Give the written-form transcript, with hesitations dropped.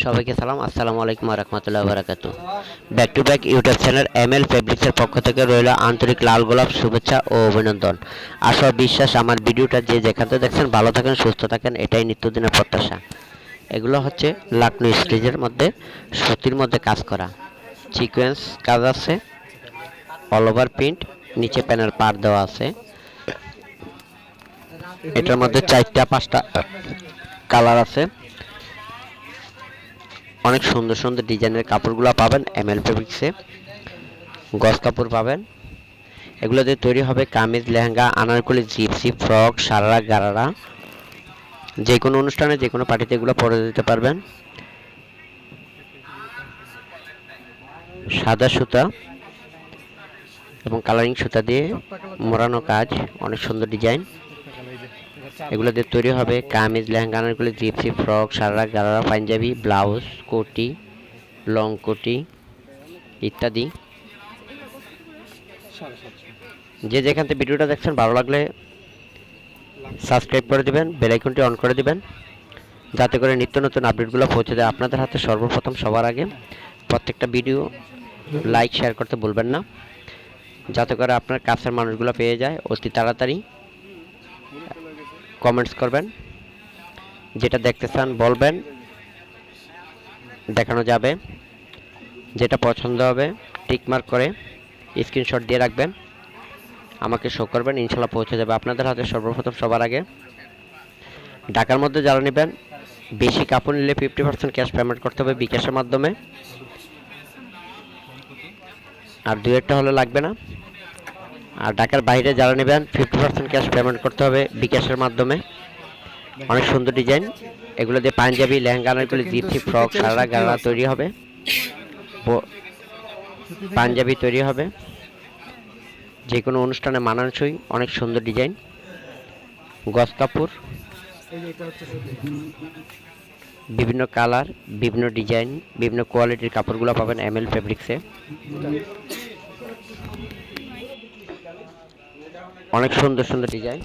সবাইকে সালাম, আসসালামু আলাইকুম ওয়া রাহমাতুল্লাহি ওয়া বারাকাতুহু। Back to back YouTube channel ML ফেব্রিক্সের পক্ষ থেকে রইল আন্তরিক লাল গোলাপ শুভেচ্ছা ও অভিনন্দন। আশা বিশ্বাস আমার ভিডিওটা যে যেখান থেকে দেখছেন ভালো থাকেন, সুস্থ থাকেন, এটাই নিত্যদিনের প্রত্যাশা। এগুলো হচ্ছে লাকনো স্টিচের মধ্যে সুতির মধ্যে কাজ করা সিকোয়েন্স কাজ আছে, অল ওভার প্রিন্ট, নিচে প্যানেল পার দেওয়া আছে। এটার মধ্যে 4টা 5টা কালার আছে। অনেক সুন্দর সুন্দর ডিজাইনের কাপড়গুলো পাবেন এমএল ফেব্রিক্সে। গজ কাপড় পাবেন। এগুলো দিয়ে তৈরি হবে কামিজ, লেহেঙ্গা, আনারকলি, জিপসি, ফ্রক, সারারা, গারারা। যে কোনো অনুষ্ঠানে যে কোনো পার্টিতে এগুলো পরে দিতে পারবেন। সাদা সুতা এবং কালারিং সুতা দিয়ে মোড়ানো কাজ, অনেক সুন্দর ডিজাইন। এগুলো দিয়ে তৈরি হবে kameez, lehenga, anarkali, gypsy, frock, sharara, gharara, Punjabi, blouse, কোটি, লং কোটি ইত্যাদি। যে যেখান থেকে ভিডিওটা দেখছেন ভালো লাগলে সাবস্ক্রাইব করে দিবেন, বেল আইকনটি অন করে দিবেন, যাতে করে নিত্য নতুন আপডেটগুলো পৌঁছে যায় আপনাদের হাতে সর্বপ্রথম সবার আগে। প্রত্যেকটা ভিডিও লাইক শেয়ার করতে ভুলবেন না, যাতে করে আপনার কাছের মানুষগুলো পেয়ে যায় অতি তাড়াতাড়ি। কমেন্টস করবেন, যেটা দেখতে চান বলবেন, দেখানো যাবে। যেটা পছন্দ হবে টিকমার্ক করে স্ক্রিনশট দিয়ে রাখবেন, আমাকে শো করবেন, ইনশাল্লাহ পৌঁছে যাবে আপনাদের হাতে সর্বপ্রথম সবার আগে। ঢাকার মধ্যে যারা নেবেন, বেশি কাপড় নিলে 50% ক্যাশ পেমেন্ট করতে হবে বিকাশের মাধ্যমে, আর 2-1টা হলে লাগবে না। আর ঢাকার বাইরে যারা নেবেন 50% ক্যাশ পেমেন্ট করতে হবে বিকাশের মাধ্যমে। অনেক সুন্দর ডিজাইন। এগুলো দিয়ে পাঞ্জাবি, লেহেঙ্গা, আনারকলি, জিপসি, ফ্রক, সারারা, গারারা তৈরি হবে, পাঞ্জাবি তৈরি হবে। যে কোনো অনুষ্ঠানে মানানসই, অনেক সুন্দর ডিজাইন। গজ কাপড়, বিভিন্ন কালার, বিভিন্ন ডিজাইন, বিভিন্ন কোয়ালিটির কাপড়গুলো পাবেন এমএল ফেব্রিক্সে। অনেক সুন্দর সুন্দর ডিজাইন।